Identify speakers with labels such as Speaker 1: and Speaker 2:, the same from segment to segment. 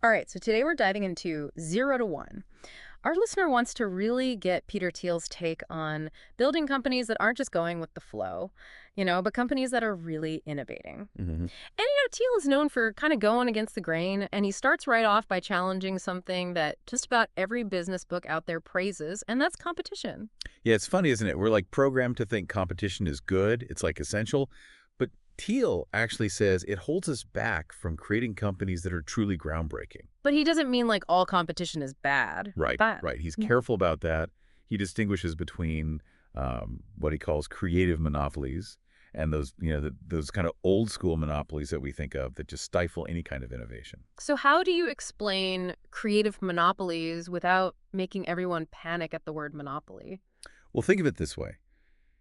Speaker 1: All right, so today we're diving into 0 to 1. Our listener wants to really get Peter Thiel's take on building companies that aren't just going with the flow, but companies that are really innovating.
Speaker 2: Hmm.
Speaker 1: And, Thiel is known for kind of going against the grain, and he starts right off by challenging something that just about every business book out there praises, and that's competition.
Speaker 2: Yeah, it's funny, isn't it? We're like programmed to think competition is good. It's like essential. But Thiel actually says it holds us back from creating companies that are truly groundbreaking.
Speaker 1: But he doesn't mean like all competition is bad.
Speaker 2: Right,
Speaker 1: But
Speaker 2: right. He's careful about that. He distinguishes between what he calls creative monopolies and those kind of old school monopolies that we think of that just stifle any kind of innovation.
Speaker 1: So how do you explain creative monopolies without making everyone panic at the word monopoly?
Speaker 2: Well, think of it this way.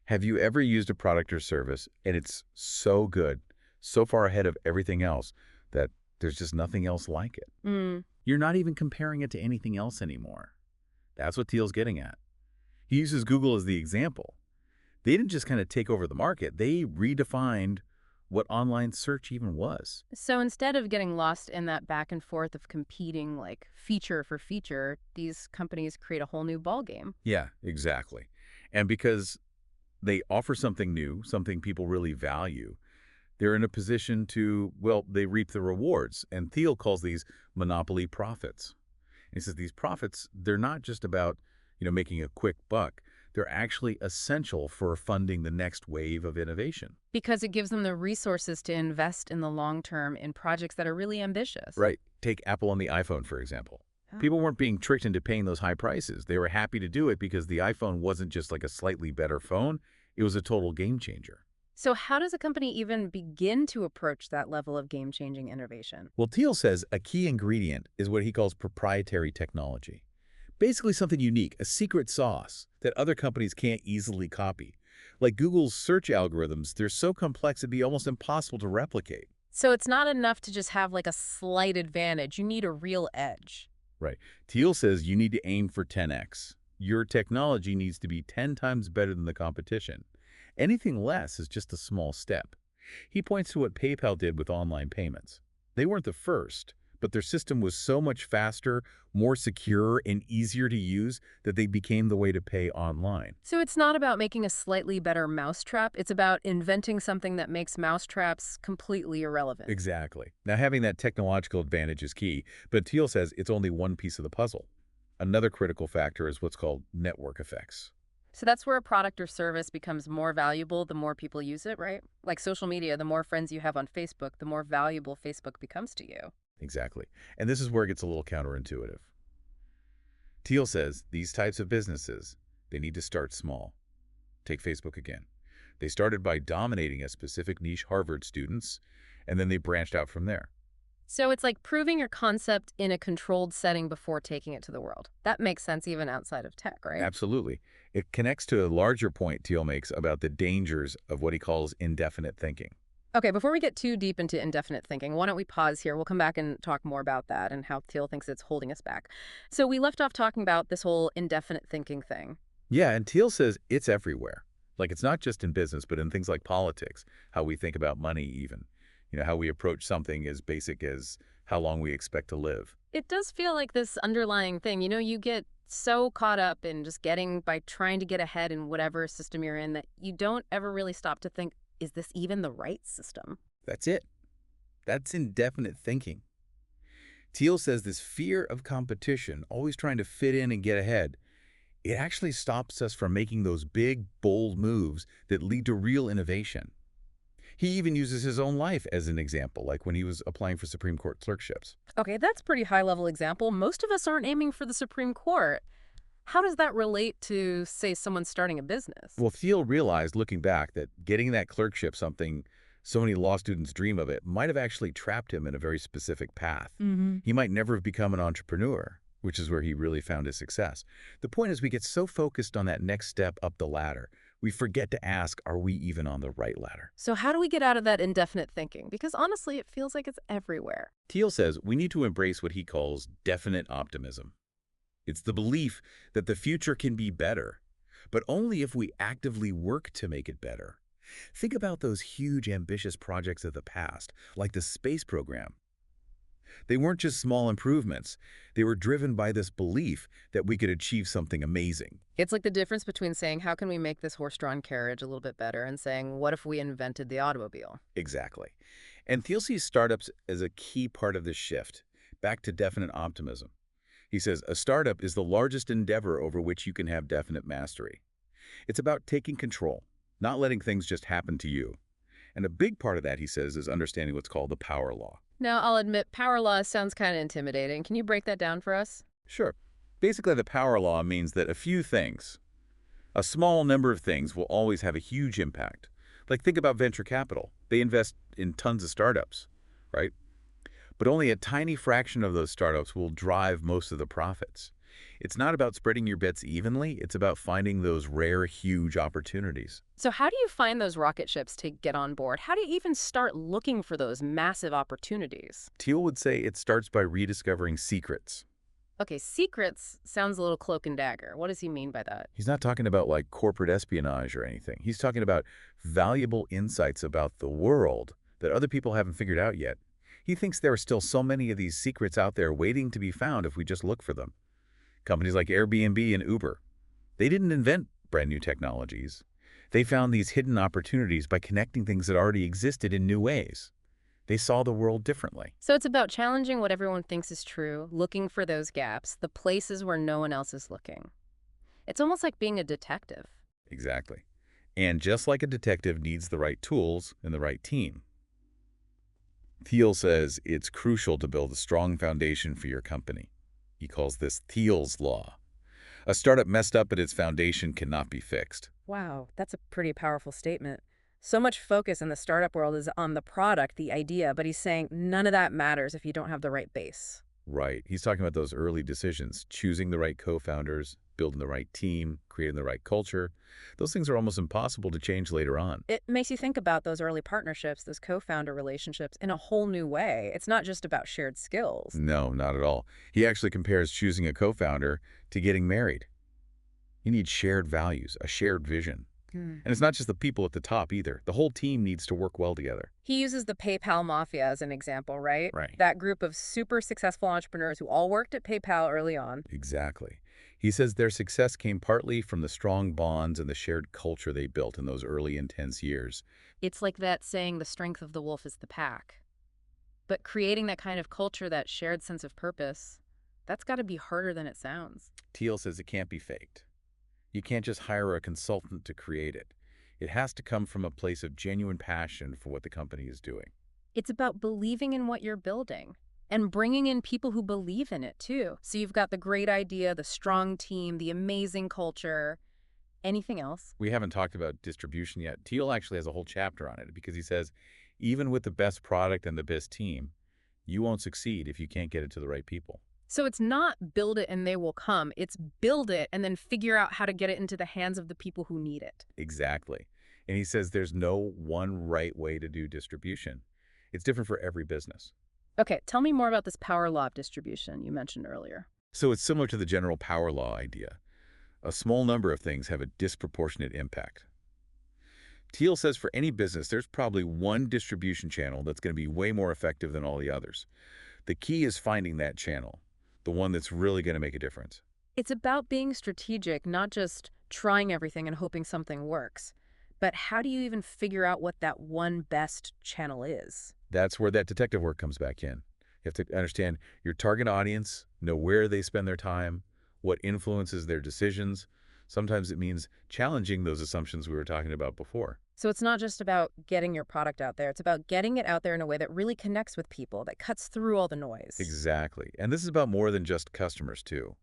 Speaker 2: Have you ever used a product or service and it's so good, so far ahead of everything else that there's just nothing else like it?
Speaker 1: Mm.
Speaker 2: You're not even comparing it to anything else anymore. That's what Thiel's getting at. He uses Google as the example. They didn't just kind of take over the market. They redefined what online search even was.
Speaker 1: So instead of getting lost in that back and forth of competing like feature for feature, these companies create a whole new ballgame.
Speaker 2: Yeah, exactly. And because they offer something new, something people really value, they're in a position to, well, they reap the rewards. And Thiel calls these monopoly profits. And he says these profits, they're not just about, making a quick buck. They're actually essential for funding the next wave of innovation.
Speaker 1: Because it gives them the resources to invest in the long term in projects that are really ambitious.
Speaker 2: Right. Take Apple on the iPhone, for example.
Speaker 1: Oh.
Speaker 2: People weren't being tricked into paying those high prices. They were happy to do it because the iPhone wasn't just like a slightly better phone. It was a total game changer.
Speaker 1: So how does a company even begin to approach that level of game-changing innovation?
Speaker 2: Well, Thiel says a key ingredient is what he calls proprietary technology. Basically something unique, a secret sauce that other companies can't easily copy. Like Google's search algorithms, they're so complex it'd be almost impossible to replicate.
Speaker 1: So it's not enough to just have like a slight advantage. You need a real edge.
Speaker 2: Right. Thiel says you need to aim for 10x. Your technology needs to be 10 times better than the competition. Anything less is just a small step. He points to what PayPal did with online payments. They weren't the first, but their system was so much faster, more secure, and easier to use that they became the way to pay online.
Speaker 1: So it's not about making a slightly better mousetrap. It's about inventing something that makes mousetraps completely irrelevant.
Speaker 2: Exactly. Now, having that technological advantage is key, but Thiel says it's only one piece of the puzzle. Another critical factor is what's called network effects.
Speaker 1: So that's where a product or service becomes more valuable the more people use it, right? Like social media, the more friends you have on Facebook, the more valuable Facebook becomes to you.
Speaker 2: Exactly. And this is where it gets a little counterintuitive. Thiel says these types of businesses, they need to start small. Take Facebook again. They started by dominating a specific niche Harvard students, and then they branched out from there.
Speaker 1: So it's like proving your concept in a controlled setting before taking it to the world. That makes sense even outside of tech, right?
Speaker 2: Absolutely. It connects to a larger point Thiel makes about the dangers of what he calls indefinite thinking.
Speaker 1: Okay, before we get too deep into indefinite thinking, why don't we pause here? We'll come back and talk more about that and how Thiel thinks it's holding us back. So we left off talking about this whole indefinite thinking thing.
Speaker 2: Yeah, and Thiel says it's everywhere. Like it's not just in business, but in things like politics, how we think about money even. How we approach something as basic as how long we expect to live.
Speaker 1: It does feel like this underlying thing. You get so caught up in just getting by trying to get ahead in whatever system you're in that you don't ever really stop to think, is this even the right system?
Speaker 2: That's it. That's indefinite thinking. Thiel says this fear of competition, always trying to fit in and get ahead, it actually stops us from making those big, bold moves that lead to real innovation. He even uses his own life as an example, like when he was applying for Supreme Court clerkships.
Speaker 1: Okay, that's a pretty high level example. Most of us aren't aiming for the Supreme Court. How does that relate to, say, someone starting a business?
Speaker 2: Well, Thiel realized, looking back, that getting that clerkship, something so many law students dream of it, might have actually trapped him in a very specific path.
Speaker 1: Hmm.
Speaker 2: He might never have become an entrepreneur, which is where he really found his success. The point is we get so focused on that next step up the ladder, we forget to ask, are we even on the right ladder?
Speaker 1: So how do we get out of that indefinite thinking? Because honestly, it feels like it's everywhere.
Speaker 2: Thiel says we need to embrace what he calls definite optimism. It's the belief that the future can be better, but only if we actively work to make it better. Think about those huge, ambitious projects of the past, like the space program. They weren't just small improvements. They were driven by this belief that we could achieve something amazing.
Speaker 1: It's like the difference between saying, how can we make this horse-drawn carriage a little bit better, and saying, what if we invented the automobile?
Speaker 2: Exactly. And Thiel sees startups as a key part of this shift, back to definite optimism. He says, a startup is the largest endeavor over which you can have definite mastery. It's about taking control, not letting things just happen to you. And a big part of that, he says, is understanding what's called the power law.
Speaker 1: Now, I'll admit, power law sounds kind of intimidating. Can you break that down for us?
Speaker 2: Sure. Basically, the power law means that a few things, a small number of things, will always have a huge impact. Like, think about venture capital. They invest in tons of startups, right? But only a tiny fraction of those startups will drive most of the profits. It's not about spreading your bets evenly. It's about finding those rare, huge opportunities.
Speaker 1: So how do you find those rocket ships to get on board? How do you even start looking for those massive opportunities?
Speaker 2: Thiel would say it starts by rediscovering secrets.
Speaker 1: Okay, secrets sounds a little cloak and dagger. What does he mean by that?
Speaker 2: He's not talking about like corporate espionage or anything. He's talking about valuable insights about the world that other people haven't figured out yet. He thinks there are still so many of these secrets out there waiting to be found if we just look for them. Companies like Airbnb and Uber, they didn't invent brand new technologies. They found these hidden opportunities by connecting things that already existed in new ways. They saw the world differently.
Speaker 1: So it's about challenging what everyone thinks is true, looking for those gaps, the places where no one else is looking. It's almost like being a detective.
Speaker 2: Exactly. And just like a detective needs the right tools and the right team, Thiel says it's crucial to build a strong foundation for your company. He calls this Thiel's law. A startup messed up at its foundation cannot be fixed.
Speaker 1: Wow, that's a pretty powerful statement. So much focus in the startup world is on the product, the idea, but he's saying none of that matters if you don't have the right base.
Speaker 2: Right. He's talking about those early decisions, choosing the right co-founders, building the right team, creating the right culture. Those things are almost impossible to change later on.
Speaker 1: It makes you think about those early partnerships, those co-founder relationships in a whole new way. It's not just about shared skills.
Speaker 2: No, not at all. He actually compares choosing a co-founder to getting married. You need shared values, a shared vision. And it's not just the people at the top either. The whole team needs to work well together.
Speaker 1: He uses the PayPal mafia as an example, right?
Speaker 2: Right.
Speaker 1: That group of super successful entrepreneurs who all worked at PayPal early on.
Speaker 2: Exactly. He says their success came partly from the strong bonds and the shared culture they built in those early intense years.
Speaker 1: It's like that saying, the strength of the wolf is the pack. But creating that kind of culture, that shared sense of purpose, that's got to be harder than it sounds.
Speaker 2: Thiel says it can't be faked. You can't just hire a consultant to create it. It has to come from a place of genuine passion for what the company is doing.
Speaker 1: It's about believing in what you're building and bringing in people who believe in it too. So you've got the great idea, the strong team, the amazing culture. Anything else?
Speaker 2: We haven't talked about distribution yet. Thiel actually has a whole chapter on it because he says, even with the best product and the best team, you won't succeed if you can't get it to the right people.
Speaker 1: So it's not build it and they will come. It's build it and then figure out how to get it into the hands of the people who need it.
Speaker 2: Exactly. And he says there's no one right way to do distribution. It's different for every business.
Speaker 1: Okay, tell me more about this power law of distribution you mentioned earlier.
Speaker 2: So it's similar to the general power law idea. A small number of things have a disproportionate impact. Thiel says for any business, there's probably one distribution channel that's going to be way more effective than all the others. The key is finding that channel, the one that's really going to make a difference.
Speaker 1: It's about being strategic, not just trying everything and hoping something works. But how do you even figure out what that one best channel is?
Speaker 2: That's where that detective work comes back in. You have to understand your target audience, know where they spend their time, what influences their decisions. Sometimes it means challenging those assumptions we were talking about before.
Speaker 1: So it's not just about getting your product out there. It's about getting it out there in a way that really connects with people, that cuts through all the noise.
Speaker 2: Exactly. And this is about more than just customers, too.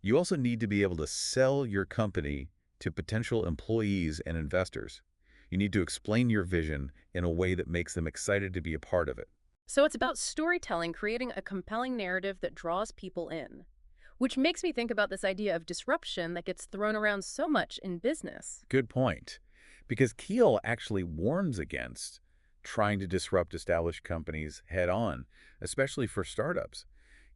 Speaker 2: You also need to be able to sell your company to potential employees and investors. You need to explain your vision in a way that makes them excited to be a part of it.
Speaker 1: So it's about storytelling, creating a compelling narrative that draws people in. Which makes me think about this idea of disruption that gets thrown around so much in business.
Speaker 2: Good point. Because Thiel actually warns against trying to disrupt established companies head-on, especially for startups.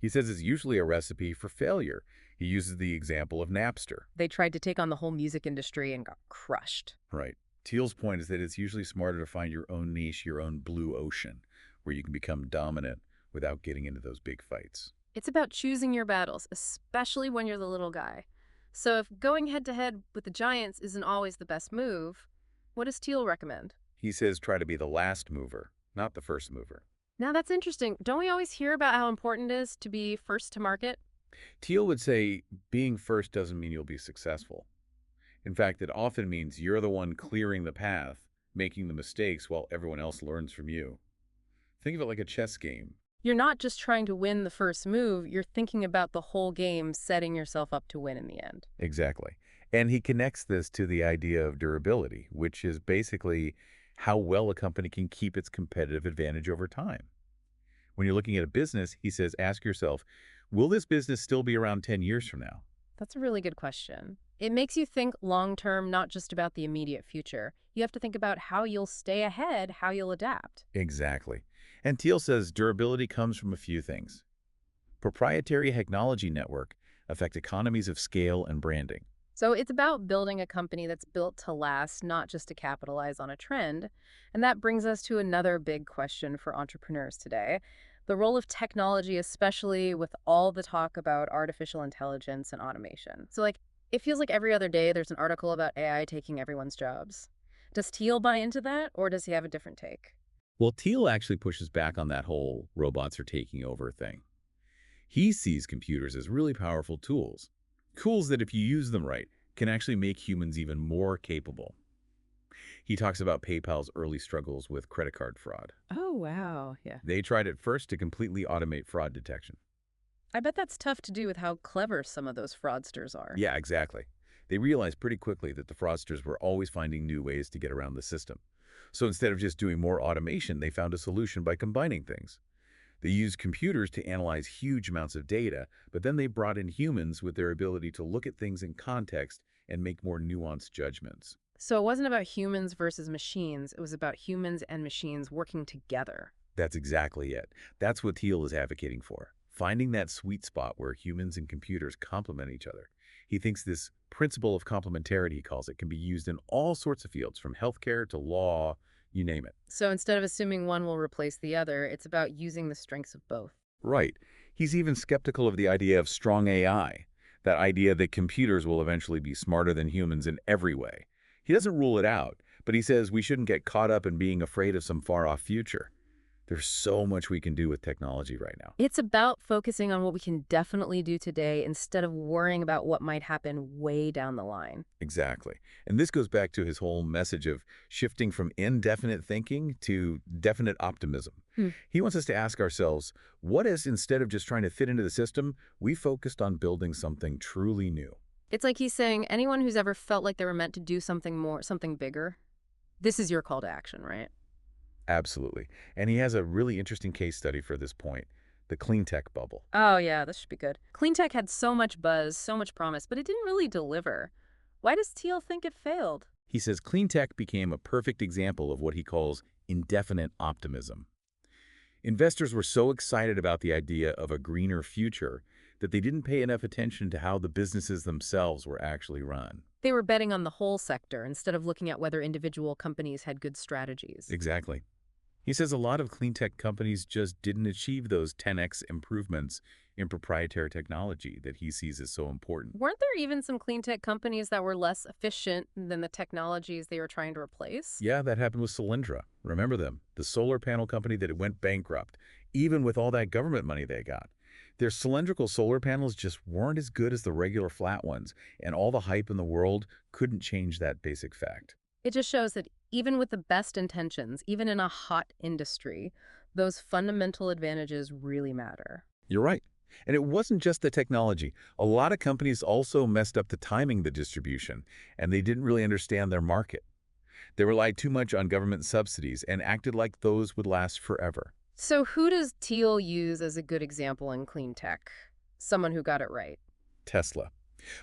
Speaker 2: He says it's usually a recipe for failure. He uses the example of Napster.
Speaker 1: They tried to take on the whole music industry and got crushed.
Speaker 2: Right. Thiel's point is that it's usually smarter to find your own niche, your own blue ocean, where you can become dominant without getting into those big fights.
Speaker 1: It's about choosing your battles, especially when you're the little guy. So if going head-to-head with the giants isn't always the best move, what does Teal recommend?
Speaker 2: He says try to be the last mover, not the first mover.
Speaker 1: Now that's interesting. Don't we always hear about how important it is to be first to market?
Speaker 2: Thiel would say being first doesn't mean you'll be successful. In fact, it often means you're the one clearing the path, making the mistakes while everyone else learns from you. Think of it like a chess game.
Speaker 1: You're not just trying to win the first move, you're thinking about the whole game, setting yourself up to win in the end.
Speaker 2: Exactly. And he connects this to the idea of durability, which is basically how well a company can keep its competitive advantage over time. When you're looking at a business, he says, ask yourself, will this business still be around 10 years from now?
Speaker 1: That's a really good question. It makes you think long term, not just about the immediate future. You have to think about how you'll stay ahead, how you'll adapt.
Speaker 2: Exactly. And Thiel says durability comes from a few things. Proprietary technology network affect economies of scale and branding.
Speaker 1: So it's about building a company that's built to last, not just to capitalize on a trend. And that brings us to another big question for entrepreneurs today. The role of technology, especially with all the talk about artificial intelligence and automation. So it feels like every other day there's an article about AI taking everyone's jobs. Does Teal buy into that, or does he have a different take?
Speaker 2: Well, Thiel actually pushes back on that whole robots are taking over thing. He sees computers as really powerful tools that if you use them right, can actually make humans even more capable. He talks about PayPal's early struggles with credit card fraud.
Speaker 1: Oh, wow. Yeah.
Speaker 2: They tried at first to completely automate fraud detection.
Speaker 1: I bet that's tough to do with how clever some of those fraudsters are.
Speaker 2: Yeah, exactly. They realized pretty quickly that the fraudsters were always finding new ways to get around the system. So instead of just doing more automation, they found a solution by combining things. They used computers to analyze huge amounts of data, but then they brought in humans with their ability to look at things in context and make more nuanced judgments.
Speaker 1: So it wasn't about humans versus machines. It was about humans and machines working together.
Speaker 2: That's exactly it. That's what Thiel is advocating for, finding that sweet spot where humans and computers complement each other. He thinks this principle of complementarity, he calls it, can be used in all sorts of fields, from healthcare to law, you name it.
Speaker 1: So instead of assuming one will replace the other, it's about using the strengths of both.
Speaker 2: Right. He's even skeptical of the idea of strong AI, that idea that computers will eventually be smarter than humans in every way. He doesn't rule it out, but he says we shouldn't get caught up in being afraid of some far-off future. There's so much we can do with technology right now.
Speaker 1: It's about focusing on what we can definitely do today instead of worrying about what might happen way down the line.
Speaker 2: Exactly. And this goes back to his whole message of shifting from indefinite thinking to definite optimism.
Speaker 1: Hmm.
Speaker 2: He wants us to ask ourselves, what if instead of just trying to fit into the system, we focused on building something truly new?
Speaker 1: It's like he's saying anyone who's ever felt like they were meant to do something more, something bigger, this is your call to action, right?
Speaker 2: Absolutely. And he has a really interesting case study for this point, the cleantech bubble.
Speaker 1: Oh, yeah, this should be good. Cleantech had so much buzz, so much promise, but it didn't really deliver. Why does Teal think it failed?
Speaker 2: He says cleantech became a perfect example of what he calls indefinite optimism. Investors were so excited about the idea of a greener future that they didn't pay enough attention to how the businesses themselves were actually run.
Speaker 1: They were betting on the whole sector instead of looking at whether individual companies had good strategies.
Speaker 2: Exactly. He says a lot of cleantech companies just didn't achieve those 10x improvements in proprietary technology that he sees as so important.
Speaker 1: Weren't there even some cleantech companies that were less efficient than the technologies they were trying to replace?
Speaker 2: Yeah, that happened with Solyndra. Remember them? The solar panel company that went bankrupt, even with all that government money they got. Their cylindrical solar panels just weren't as good as the regular flat ones, and all the hype in the world couldn't change that basic fact.
Speaker 1: It just shows that even with the best intentions, even in a hot industry, those fundamental advantages really matter.
Speaker 2: You're right. And it wasn't just the technology. A lot of companies also messed up the timing of the distribution, and they didn't really understand their market. They relied too much on government subsidies and acted like those would last forever.
Speaker 1: So who does Teal use as a good example in clean tech? Someone who got it right.
Speaker 2: Tesla.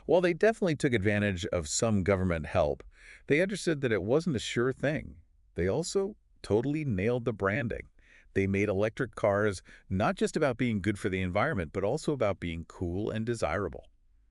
Speaker 2: While they definitely took advantage of some government help, they understood that it wasn't a sure thing. They also totally nailed the branding. They made electric cars not just about being good for the environment, but also about being cool and desirable.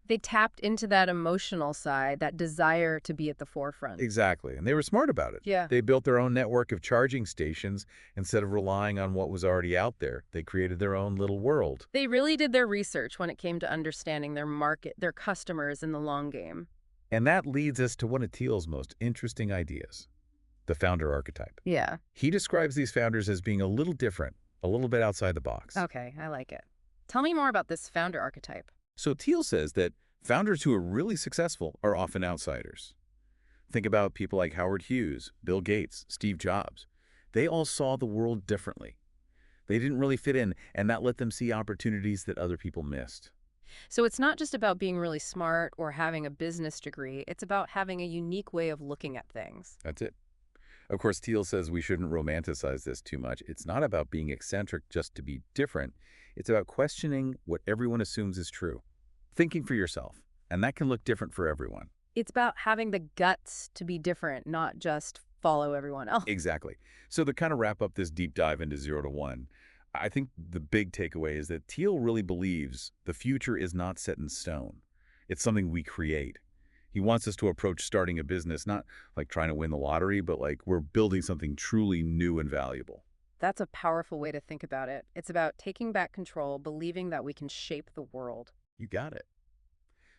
Speaker 1: They tapped into that emotional side, that desire to be at the forefront.
Speaker 2: Exactly, and they were smart about it.
Speaker 1: Yeah.
Speaker 2: They built their own network of charging stations instead of relying on what was already out there. They created their own little world.
Speaker 1: They really did their research when it came to understanding their market, their customers in the long game.
Speaker 2: And that leads us to one of Thiel's most interesting ideas, the founder archetype.
Speaker 1: Yeah.
Speaker 2: He describes these founders as being a little different, a little bit outside the box.
Speaker 1: Okay, I like it. Tell me more about this founder archetype.
Speaker 2: So Thiel says that founders who are really successful are often outsiders. Think about people like Howard Hughes, Bill Gates, Steve Jobs. They all saw the world differently. They didn't really fit in, and that let them see opportunities that other people missed.
Speaker 1: So it's not just about being really smart or having a business degree, it's about having a unique way of looking at things.
Speaker 2: That's it. Of course, Thiel says we shouldn't romanticize this too much. It's not about being eccentric just to be different. It's about questioning what everyone assumes is true, thinking for yourself, and that can look different for everyone.
Speaker 1: It's about having the guts to be different, not just follow everyone else.
Speaker 2: Exactly. So to kind of wrap up this deep dive into 0 to 1, I think the big takeaway is that Thiel really believes the future is not set in stone. It's something we create. He wants us to approach starting a business not like trying to win the lottery, but like we're building something truly new and valuable.
Speaker 1: That's a powerful way to think about it. It's about taking back control, believing that we can shape the world.
Speaker 2: You got it.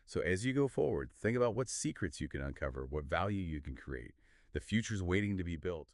Speaker 2: So as you go forward, think about what secrets you can uncover, what value you can create. The future's waiting to be built.